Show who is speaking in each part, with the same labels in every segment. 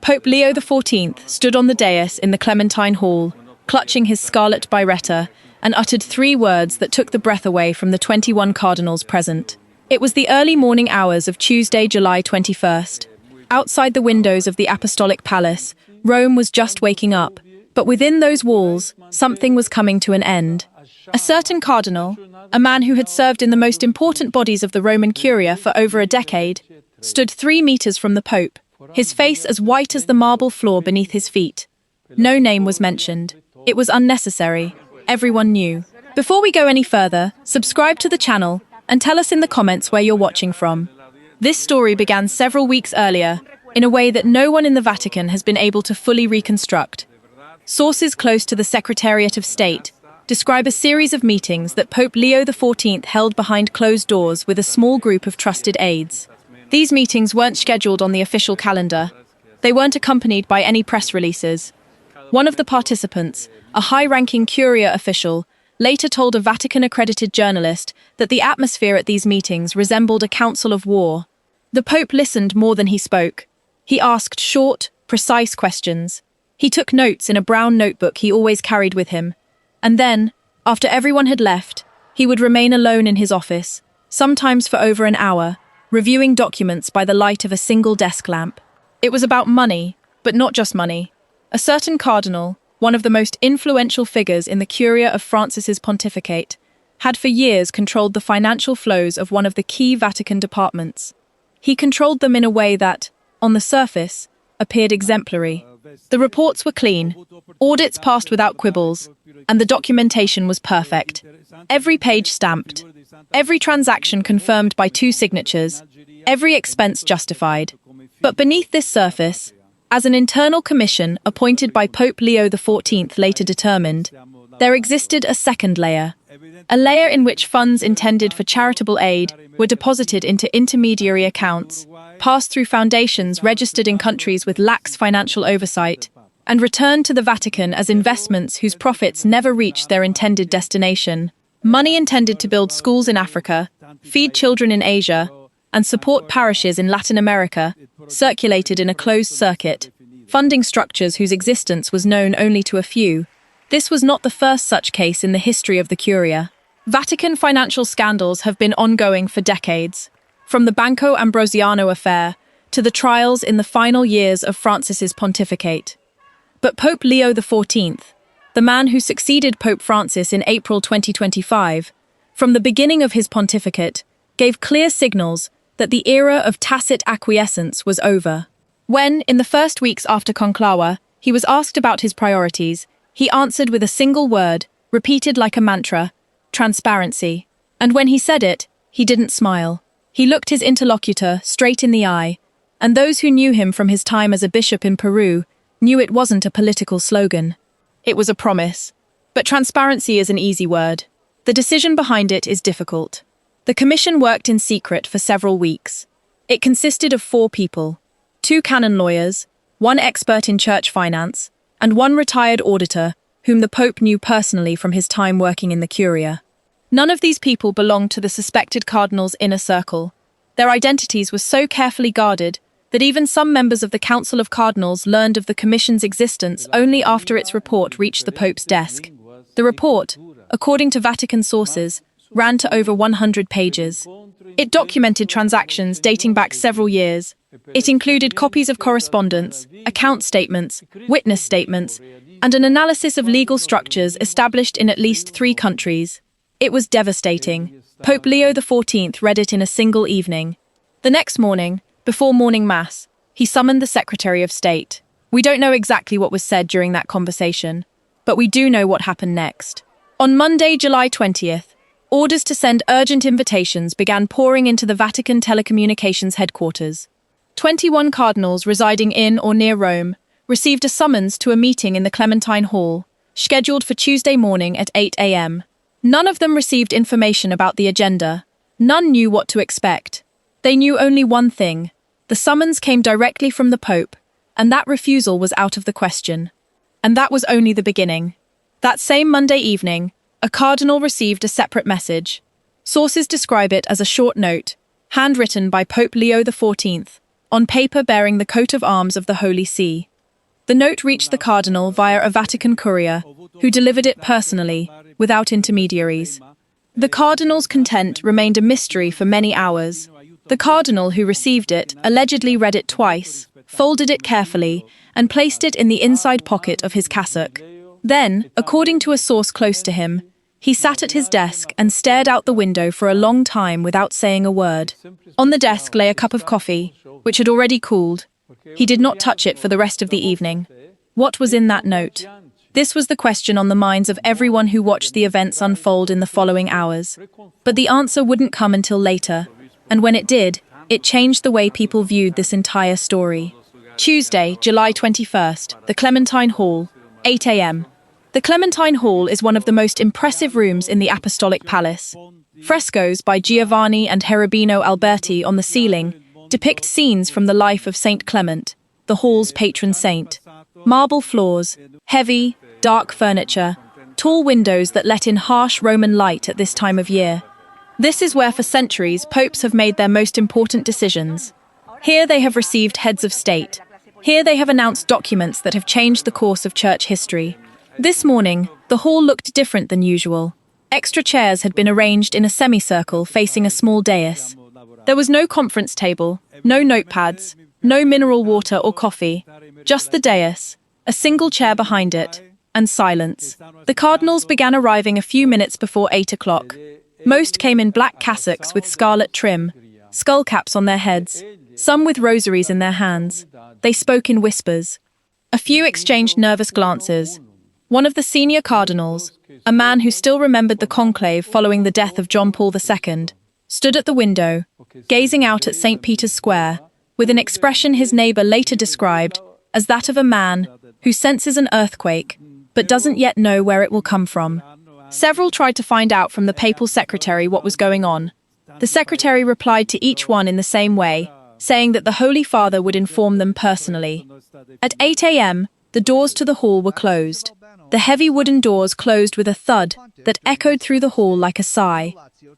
Speaker 1: Pope Leo XIV stood on the dais in the Clementine Hall, clutching his scarlet biretta, and uttered 3 words that took the breath away from the 21 cardinals present. It was the early morning hours of Tuesday, July 21st. Outside the windows of the Apostolic Palace, Rome was just waking up. But within those walls, something was coming to an end. A certain cardinal, a man who had served in the most important bodies of the Roman Curia for over a decade, stood 3 meters from the Pope, his face as white as the marble floor beneath his feet. No name was mentioned. It was unnecessary. Everyone knew. Before we go any further, subscribe to the channel and tell us in the comments where you're watching from. This story began several weeks earlier, in a way that no one in the Vatican has been able to fully reconstruct. Sources close to the Secretariat of State describe a series of meetings that Pope Leo XIV held behind closed doors with a small group of trusted aides. These meetings weren't scheduled on the official calendar. They weren't accompanied by any press releases. One of the participants, a high-ranking Curia official, later told a Vatican-accredited journalist that the atmosphere at these meetings resembled a council of war. The Pope listened more than he spoke. He asked short, precise questions. He took notes in a brown notebook he always carried with him. And then, after everyone had left, he would remain alone in his office, sometimes for over an hour, reviewing documents by the light of a single desk lamp. It was about money, but not just money. A certain cardinal, one of the most influential figures in the Curia of Francis's pontificate, had for years controlled the financial flows of one of the key Vatican departments. He controlled them in a way that, on the surface, appeared exemplary. The reports were clean, audits passed without quibbles, and the documentation was perfect. Every page stamped, every transaction confirmed by 2 signatures, every expense justified. But beneath this surface, as an internal commission appointed by Pope Leo XIV later determined, there existed a second layer. A layer in which funds intended for charitable aid were deposited into intermediary accounts, passed through foundations registered in countries with lax financial oversight, and returned to the Vatican as investments whose profits never reached their intended destination. Money intended to build schools in Africa, feed children in Asia, and support parishes in Latin America circulated in a closed circuit, funding structures whose existence was known only to a few. This was not the first such case in the history of the Curia. Vatican financial scandals have been ongoing for decades, from the Banco Ambrosiano affair to the trials in the final years of Francis's pontificate. But Pope Leo XIV, the man who succeeded Pope Francis in April 2025, from the beginning of his pontificate, gave clear signals that the era of tacit acquiescence was over. When, in the first weeks after Conclava, he was asked about his priorities, he answered with a single word, repeated like a mantra: transparency. And when he said it, he didn't smile. He looked his interlocutor straight in the eye, and those who knew him from his time as a bishop in Peru knew it wasn't a political slogan. It was a promise. But transparency is an easy word. The decision behind it is difficult. The commission worked in secret for several weeks. It consisted of 4 people, 2 canon lawyers, 1 expert in church finance, and 1 retired auditor whom the Pope knew personally from his time working in the Curia. None of these people belonged to the suspected cardinal's inner circle. Their identities were so carefully guarded that even some members of the Council of Cardinals learned of the commission's existence only after its report reached the Pope's desk. The report, according to Vatican sources, ran to over 100 pages. It documented transactions dating back several years. It included copies of correspondence, account statements, witness statements, and an analysis of legal structures established in at least 3 countries. It was devastating. Pope Leo XIV read it in a single evening. The next morning, before morning mass, he summoned the Secretary of State. We don't know exactly what was said during that conversation, but we do know what happened next. On Monday, July 20th, orders to send urgent invitations began pouring into the Vatican telecommunications headquarters. 21 cardinals residing in or near Rome received a summons to a meeting in the Clementine Hall, scheduled for Tuesday morning at 8 a.m. None of them received information about the agenda. None knew what to expect. They knew only one thing. The summons came directly from the Pope, and that refusal was out of the question. And that was only the beginning. That same Monday evening, a cardinal received a separate message. Sources describe it as a short note, handwritten by Pope Leo XIV, on paper bearing the coat of arms of the Holy See. The note reached the Cardinal via a Vatican courier, who delivered it personally, without intermediaries. The Cardinal's content remained a mystery for many hours. The Cardinal who received it allegedly read it twice, folded it carefully, and placed it in the inside pocket of his cassock. Then, according to a source close to him, he sat at his desk and stared out the window for a long time without saying a word. On the desk lay a cup of coffee, which had already cooled. He did not touch it for the rest of the evening. What was in that note? This was the question on the minds of everyone who watched the events unfold in the following hours. But the answer wouldn't come until later, and when it did, it changed the way people viewed this entire story. Tuesday, July 21st, the Clementine Hall, 8 a.m. The Clementine Hall is one of the most impressive rooms in the Apostolic Palace. Frescoes by Giovanni and Cherubino Alberti on the ceiling depict scenes from the life of Saint Clement, the hall's patron saint. Marble floors, heavy, dark furniture, tall windows that let in harsh Roman light at this time of year. This is where for centuries popes have made their most important decisions. Here they have received heads of state. Here they have announced documents that have changed the course of church history. This morning, the hall looked different than usual. Extra chairs had been arranged in a semicircle facing a small dais. There was no conference table, no notepads, no mineral water or coffee, just the dais, a single chair behind it, and silence. The cardinals began arriving a few minutes before 8 o'clock. Most came in black cassocks with scarlet trim, skull caps on their heads, some with rosaries in their hands. They spoke in whispers. A few exchanged nervous glances. One of the senior cardinals, a man who still remembered the conclave following the death of John Paul II, stood at the window, gazing out at St. Peter's Square, with an expression his neighbor later described as that of a man who senses an earthquake, but doesn't yet know where it will come from. Several tried to find out from the papal secretary what was going on. The secretary replied to each one in the same way, saying that the Holy Father would inform them personally. At 8 a.m., the doors to the hall were closed. The heavy wooden doors closed with a thud that echoed through the hall like a sigh.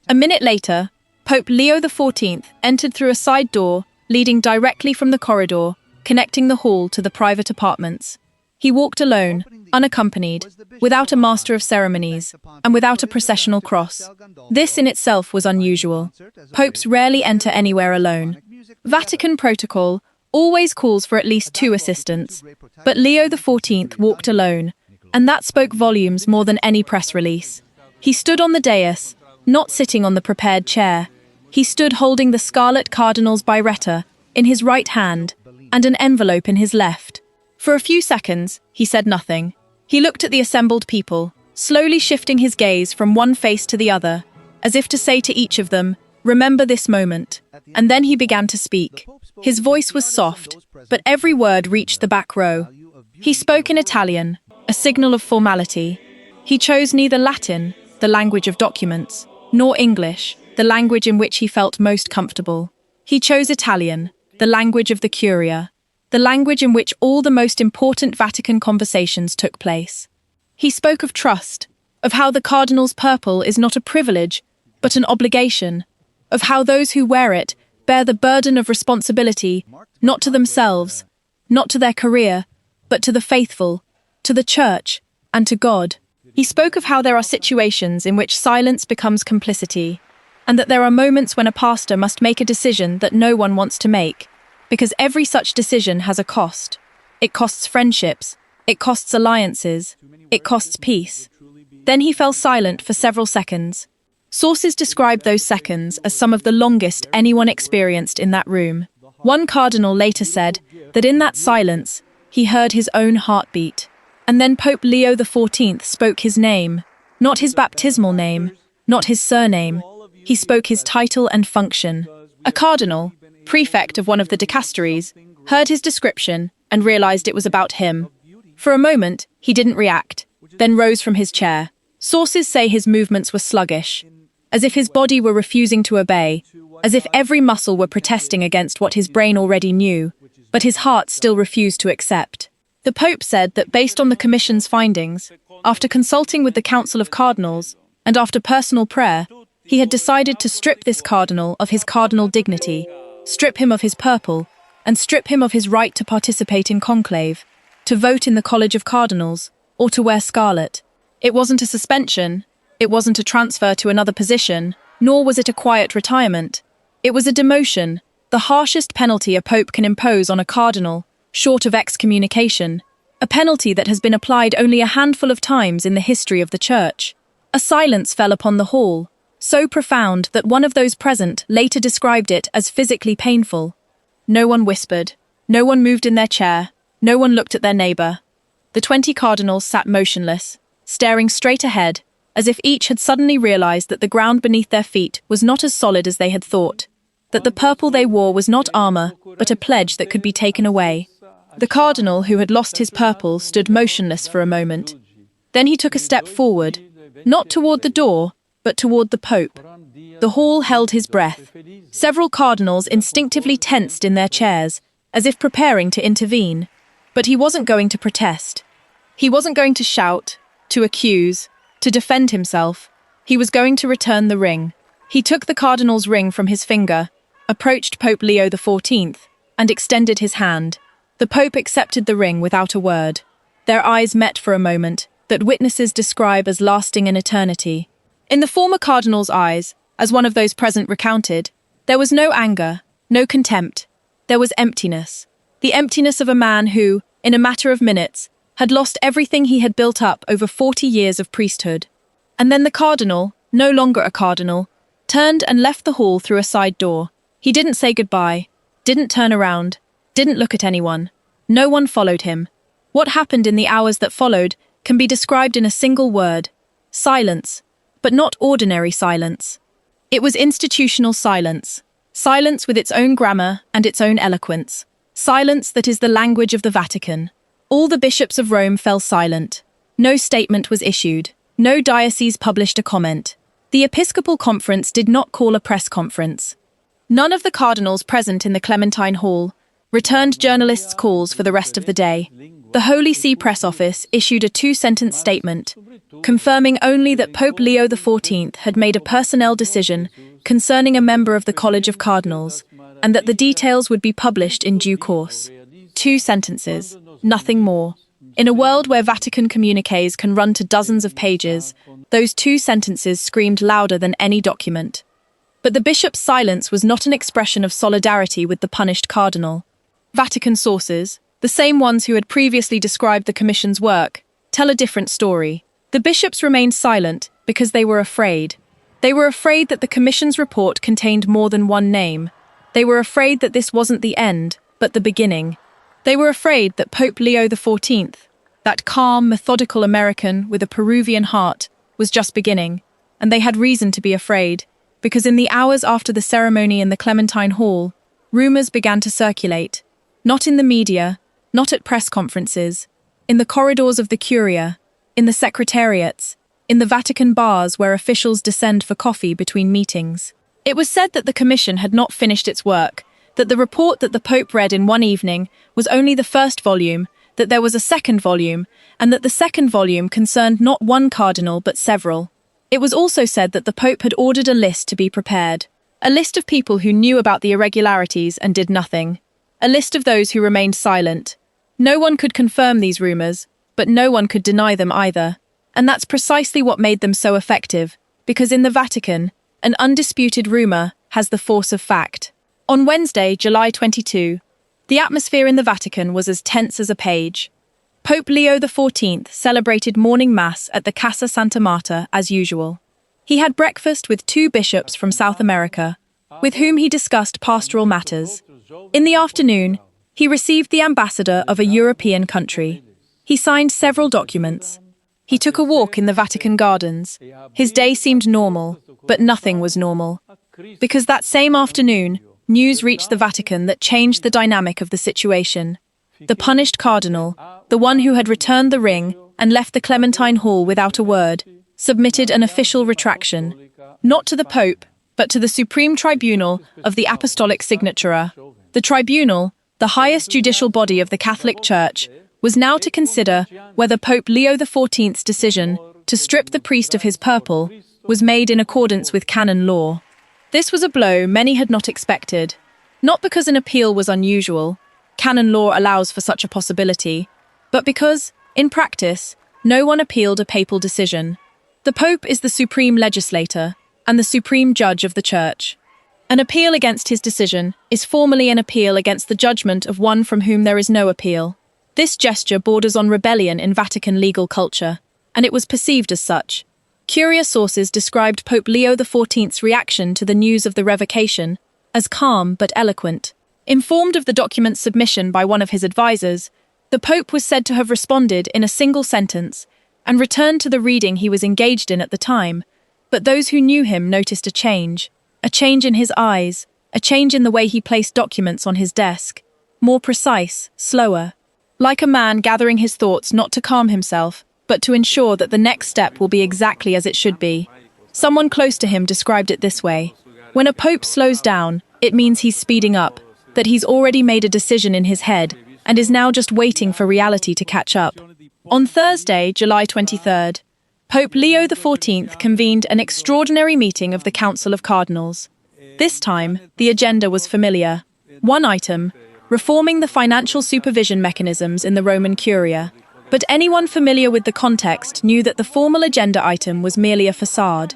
Speaker 1: A minute later, Pope Leo XIV entered through a side door leading directly from the corridor, connecting the hall to the private apartments. He walked alone, unaccompanied, without a master of ceremonies, and without a processional cross. This in itself was unusual. Popes rarely enter anywhere alone. Vatican protocol always calls for at least 2 assistants, but Leo XIV walked alone, and that spoke volumes more than any press release. He stood on the dais, not sitting on the prepared chair. He stood holding the scarlet cardinal's biretta in his right hand and an envelope in his left. For a few seconds, he said nothing. He looked at the assembled people, slowly shifting his gaze from one face to the other, as if to say to each of them, "Remember this moment." And then he began to speak. His voice was soft, but every word reached the back row. He spoke in Italian, a signal of formality. He chose neither Latin, the language of documents, nor English, the language in which he felt most comfortable. He chose Italian, the language of the Curia, the language in which all the most important Vatican conversations took place. He spoke of trust, of how the cardinal's purple is not a privilege, but an obligation, of how those who wear it bear the burden of responsibility, not to themselves, not to their career, but to the faithful, to the Church, and to God. He spoke of how there are situations in which silence becomes complicity, and that there are moments when a pastor must make a decision that no one wants to make, because every such decision has a cost. It costs friendships, it costs alliances, it costs peace. Then he fell silent for several seconds. Sources describe those seconds as some of the longest anyone experienced in that room. One cardinal later said that in that silence, he heard his own heartbeat. And then Pope Leo XIV spoke his name, not his baptismal name, not his surname. He spoke his title and function. A cardinal, prefect of one of the dicasteries, heard his description and realized it was about him. For a moment, he didn't react, then rose from his chair. Sources say his movements were sluggish, as if his body were refusing to obey, as if every muscle were protesting against what his brain already knew, but his heart still refused to accept. The Pope said that based on the Commission's findings, after consulting with the Council of Cardinals, and after personal prayer, he had decided to strip this cardinal of his cardinal dignity, strip him of his purple, and strip him of his right to participate in conclave, to vote in the College of Cardinals, or to wear scarlet. It wasn't a suspension, it wasn't a transfer to another position, nor was it a quiet retirement. It was a demotion, the harshest penalty a pope can impose on a cardinal, short of excommunication, a penalty that has been applied only a handful of times in the history of the Church. A silence fell upon the hall, so profound that one of those present later described it as physically painful. No one whispered, no one moved in their chair, no one looked at their neighbour. The 20 cardinals sat motionless, staring straight ahead, as if each had suddenly realised that the ground beneath their feet was not as solid as they had thought, that the purple they wore was not armour, but a pledge that could be taken away. The cardinal who had lost his purple stood motionless for a moment. Then he took a step forward, not toward the door, but toward the Pope. The hall held his breath. Several cardinals instinctively tensed in their chairs, as if preparing to intervene. But he wasn't going to protest. He wasn't going to shout, to accuse, to defend himself. He was going to return the ring. He took the cardinal's ring from his finger, approached Pope Leo XIV, and extended his hand. The Pope accepted the ring without a word. Their eyes met for a moment, that witnesses describe as lasting an eternity. In the former cardinal's eyes, as one of those present recounted, there was no anger, no contempt. There was emptiness. The emptiness of a man who, in a matter of minutes, had lost everything he had built up over 40 years of priesthood. And then the cardinal, no longer a cardinal, turned and left the hall through a side door. He didn't say goodbye, didn't turn around, didn't look at anyone. No one followed him. What happened in the hours that followed can be described in a single word: silence, but not ordinary silence. It was institutional silence, silence with its own grammar and its own eloquence, silence that is the language of the Vatican. All the bishops of Rome fell silent. No statement was issued. No diocese published a comment. The Episcopal Conference did not call a press conference. None of the cardinals present in the Clementine Hall returned journalists' calls for the rest of the day. The Holy See Press Office issued a 2-sentence statement, confirming only that Pope Leo XIV had made a personnel decision concerning a member of the College of Cardinals, and that the details would be published in due course. 2 sentences, nothing more. In a world where Vatican communiques can run to dozens of pages, those 2 sentences screamed louder than any document. But the bishop's silence was not an expression of solidarity with the punished cardinal. Vatican sources, the same ones who had previously described the Commission's work, tell a different story. The bishops remained silent because they were afraid. They were afraid that the Commission's report contained more than one name. They were afraid that this wasn't the end, but the beginning. They were afraid that Pope Leo XIV, that calm, methodical American with a Peruvian heart, was just beginning, and they had reason to be afraid, because in the hours after the ceremony in the Clementine Hall, rumours began to circulate, not in the media, not at press conferences, in the corridors of the Curia, in the secretariats, in the Vatican bars where officials descend for coffee between meetings. It was said that the Commission had not finished its work, that the report that the Pope read in one evening was only the first volume, that there was a second volume, and that the second volume concerned not one cardinal but several. It was also said that the Pope had ordered a list to be prepared, a list of people who knew about the irregularities and did nothing, a list of those who remained silent. No one could confirm these rumours, but no one could deny them either. And that's precisely what made them so effective, because in the Vatican, an undisputed rumour has the force of fact. On Wednesday, July 22, the atmosphere in the Vatican was as tense as a page. Pope Leo XIV celebrated morning mass at the Casa Santa Marta as usual. He had breakfast with 2 bishops from South America, with whom he discussed pastoral matters. In the afternoon, he received the ambassador of a European country. He signed several documents. He took a walk in the Vatican gardens. His day seemed normal, but nothing was normal. Because that same afternoon, news reached the Vatican that changed the dynamic of the situation. The punished cardinal, the one who had returned the ring and left the Clementine Hall without a word, submitted an official retraction, not to the Pope, but to the Supreme Tribunal of the Apostolic Signatura. The tribunal, the highest judicial body of the Catholic Church, was now to consider whether Pope Leo XIV's decision to strip the priest of his purple was made in accordance with canon law. This was a blow many had not expected. Not because an appeal was unusual, canon law allows for such a possibility, but because, in practice, no one appealed a papal decision. The Pope is the supreme legislator and the supreme judge of the Church. An appeal against his decision is formally an appeal against the judgment of one from whom there is no appeal. This gesture borders on rebellion in Vatican legal culture, and it was perceived as such. Curia sources described Pope Leo XIV's reaction to the news of the revocation as calm but eloquent. Informed of the document's submission by one of his advisors, the Pope was said to have responded in a single sentence and returned to the reading he was engaged in at the time, but those who knew him noticed a change in his eyes, a change in the way he placed documents on his desk, more precise, slower, like a man gathering his thoughts not to calm himself, but to ensure that the next step will be exactly as it should be. Someone close to him described it this way: when a pope slows down, it means he's speeding up, that he's already made a decision in his head and is now just waiting for reality to catch up. On Thursday, July 23rd, Pope Leo XIV convened an extraordinary meeting of the Council of Cardinals. This time, the agenda was familiar. One item, reforming the financial supervision mechanisms in the Roman Curia. But anyone familiar with the context knew that the formal agenda item was merely a facade.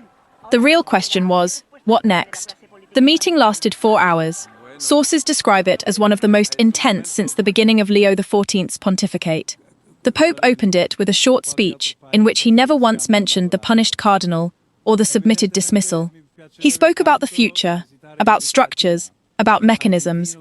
Speaker 1: The real question was, what next? The meeting lasted 4 hours. Sources describe it as one of the most intense since the beginning of Leo XIV's pontificate. The Pope opened it with a short speech in which he never once mentioned the punished cardinal or the submitted dismissal. He spoke about the future, about structures, about mechanisms,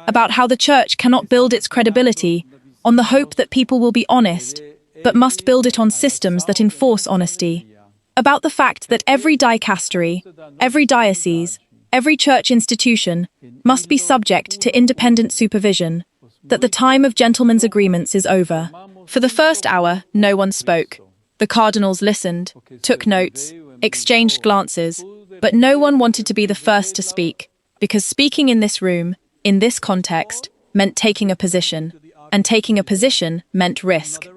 Speaker 1: about how the Church cannot build its credibility on the hope that people will be honest, but must build it on systems that enforce honesty. About the fact that every dicastery, every diocese, every church institution must be subject to independent supervision, that the time of gentlemen's agreements is over. For the first hour, no one spoke. The cardinals listened, took notes, exchanged glances, but no one wanted to be the first to speak, because speaking in this room, in this context, meant taking a position, and taking a position meant risk.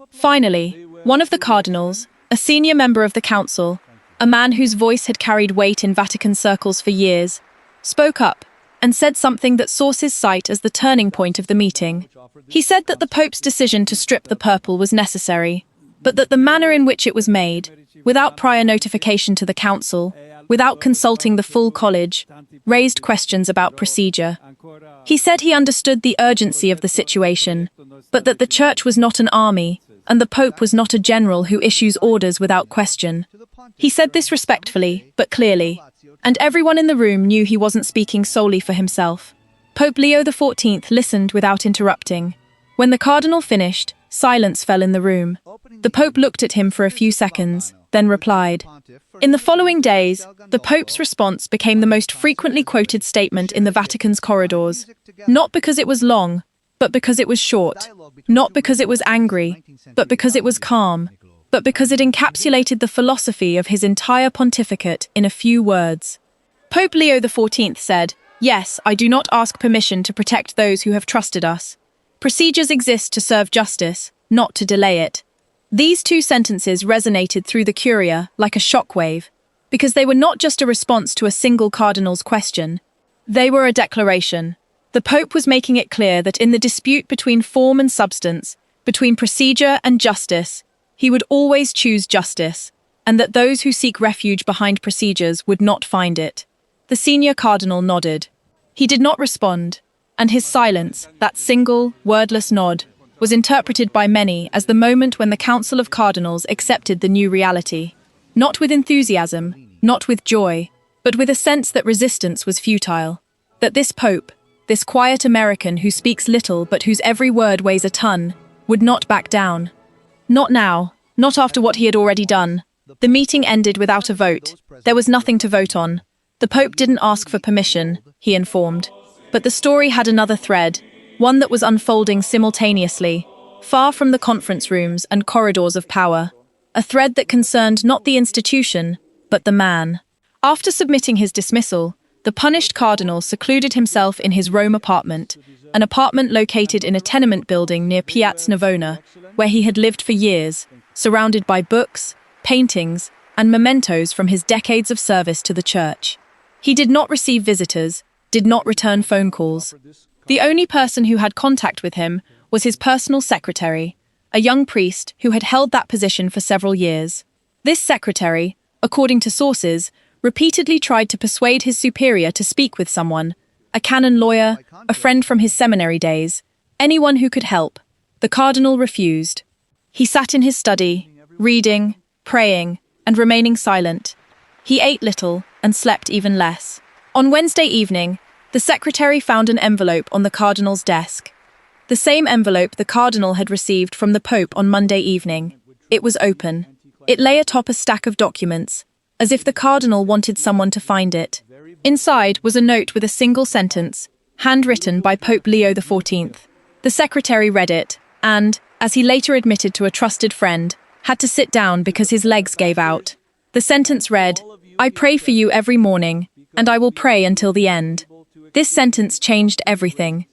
Speaker 1: Finally, one of the cardinals, a senior member of the council, a man whose voice had carried weight in Vatican circles for years, spoke up and said something that sources cite as the turning point of the meeting. He said that the Pope's decision to strip the purple was necessary, but that the manner in which it was made, without prior notification to the council, without consulting the full college, raised questions about procedure. He said he understood the urgency of the situation, but that the Church was not an army, and the Pope was not a general who issues orders without question. He said this respectfully, but clearly, and everyone in the room knew he wasn't speaking solely for himself. Pope Leo XIV listened without interrupting. When the cardinal finished, silence fell in the room. The Pope looked at him for a few seconds, then replied. In the following days, the Pope's response became the most frequently quoted statement in the Vatican's corridors, not because it was long, but because it was short, not because it was angry, but because it was calm, but because it encapsulated the philosophy of his entire pontificate in a few words. Pope Leo XIV said, "Yes, I do not ask permission to protect those who have trusted us. Procedures exist to serve justice, not to delay it." These two sentences resonated through the Curia like a shockwave, because they were not just a response to a single cardinal's question. They were a declaration. The Pope was making it clear that in the dispute between form and substance, between procedure and justice, he would always choose justice, and that those who seek refuge behind procedures would not find it. The senior cardinal nodded. He did not respond, and his silence, that single, wordless nod, was interpreted by many as the moment when the Council of Cardinals accepted the new reality. Not with enthusiasm, not with joy, but with a sense that resistance was futile. That this Pope, this quiet American who speaks little but whose every word weighs a ton, would not back down. Not now, not after what he had already done. The meeting ended without a vote. There was nothing to vote on. The Pope didn't ask for permission, he informed. But the story had another thread, one that was unfolding simultaneously, far from the conference rooms and corridors of power. A thread that concerned not the institution, but the man. After submitting his dismissal, the punished cardinal secluded himself in his Rome apartment, an apartment located in a tenement building near Piazza Navona, where he had lived for years, surrounded by books, paintings, and mementos from his decades of service to the Church. He did not receive visitors, did not return phone calls. The only person who had contact with him was his personal secretary, a young priest who had held that position for several years. This secretary, according to sources, repeatedly tried to persuade his superior to speak with someone, a canon lawyer, a friend from his seminary days, anyone who could help. The cardinal refused. He sat in his study, reading, praying, and remaining silent. He ate little and slept even less. On Wednesday evening, the secretary found an envelope on the cardinal's desk. The same envelope the cardinal had received from the Pope on Monday evening. It was open. It lay atop a stack of documents, as if the cardinal wanted someone to find it. Inside was a note with a single sentence, handwritten by Pope Leo XIV. The secretary read it, and, as he later admitted to a trusted friend, had to sit down because his legs gave out. The sentence read, "I pray for you every morning, and I will pray until the end." This sentence changed everything.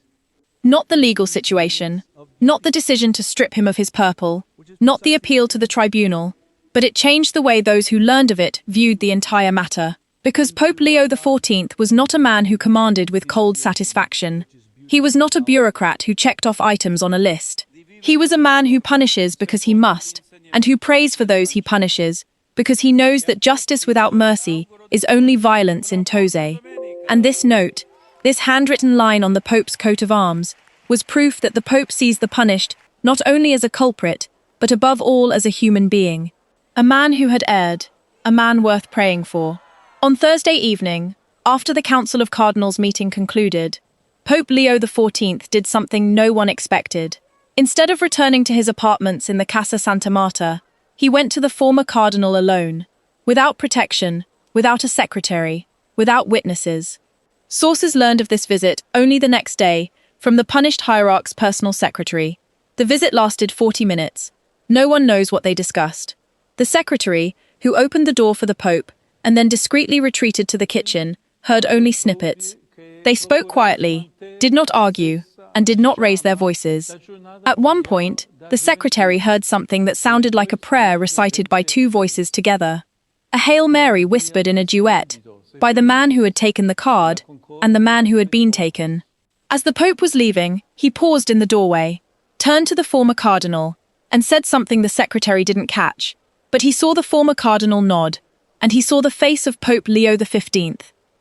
Speaker 1: Not the legal situation, not the decision to strip him of his purple, not the appeal to the tribunal, but it changed the way those who learned of it viewed the entire matter. Because Pope Leo XIV was not a man who commanded with cold satisfaction. He was not a bureaucrat who checked off items on a list. He was a man who punishes because he must, and who prays for those he punishes, because he knows that justice without mercy is only violence in tose. And this note, this handwritten line on the Pope's coat of arms, was proof that the Pope sees the punished not only as a culprit, but above all as a human being. A man who had erred, a man worth praying for. On Thursday evening, after the Council of Cardinals meeting concluded, Pope Leo XIV did something no one expected. Instead of returning to his apartments in the Casa Santa Marta, he went to the former cardinal alone, without protection, without a secretary, without witnesses. Sources learned of this visit only the next day from the punished hierarch's personal secretary. The visit lasted 40 minutes. No one knows what they discussed. The secretary, who opened the door for the Pope and then discreetly retreated to the kitchen, heard only snippets. They spoke quietly, did not argue, and did not raise their voices. At one point, the secretary heard something that sounded like a prayer recited by two voices together. A Hail Mary whispered in a duet, by the man who had taken the card and the man who had been taken. As the Pope was leaving, he paused in the doorway, turned to the former cardinal, and said something the secretary didn't catch. But he saw the former cardinal nod, and he saw the face of Pope Leo XV,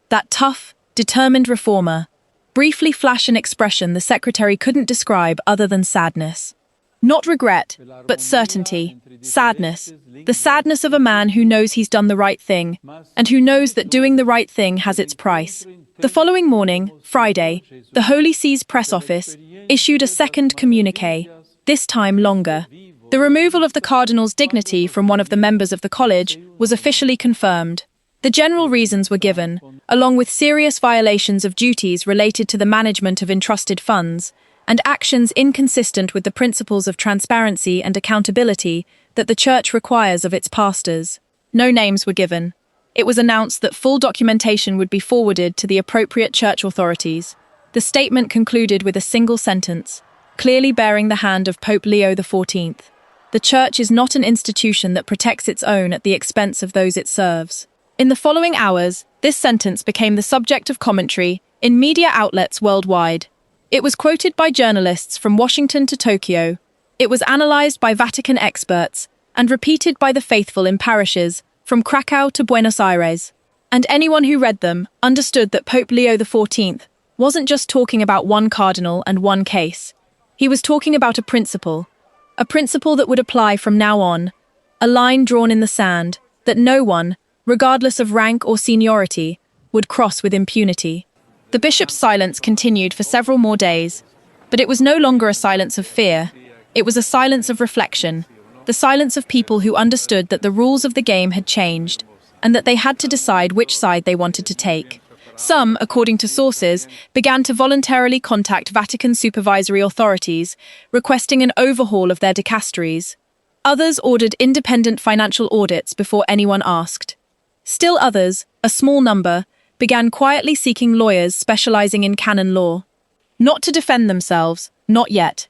Speaker 1: that tough, determined reformer, briefly flash an expression the secretary couldn't describe other than sadness. Not regret, but certainty, sadness, the sadness of a man who knows he's done the right thing, and who knows that doing the right thing has its price. The following morning, Friday, the Holy See's press office issued a second communiqué, this time longer. The removal of the cardinal's dignity from one of the members of the college was officially confirmed. The general reasons were given, along with serious violations of duties related to the management of entrusted funds, and actions inconsistent with the principles of transparency and accountability that the Church requires of its pastors. No names were given. It was announced that full documentation would be forwarded to the appropriate Church authorities. The statement concluded with a single sentence, clearly bearing the hand of Pope Leo XIV. The Church is not an institution that protects its own at the expense of those it serves. In the following hours, this sentence became the subject of commentary in media outlets worldwide. It was quoted by journalists from Washington to Tokyo. It was analyzed by Vatican experts and repeated by the faithful in parishes from Krakow to Buenos Aires. And anyone who read them understood that Pope Leo XIV wasn't just talking about one cardinal and one case. He was talking about a principle that would apply from now on, a line drawn in the sand that no one, regardless of rank or seniority, would cross with impunity. The bishop's silence continued for several more days, but it was no longer a silence of fear. It was a silence of reflection, the silence of people who understood that the rules of the game had changed, and that they had to decide which side they wanted to take. Some, according to sources, began to voluntarily contact Vatican supervisory authorities, requesting an overhaul of their dicasteries. Others ordered independent financial audits before anyone asked. Still others, a small number, began quietly seeking lawyers specializing in canon law. Not to defend themselves, not yet.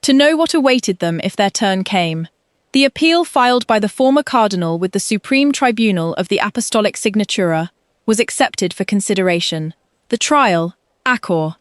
Speaker 1: To know what awaited them if their turn came. The appeal filed by the former cardinal with the Supreme Tribunal of the Apostolic Signatura was accepted for consideration. The trial, Acor,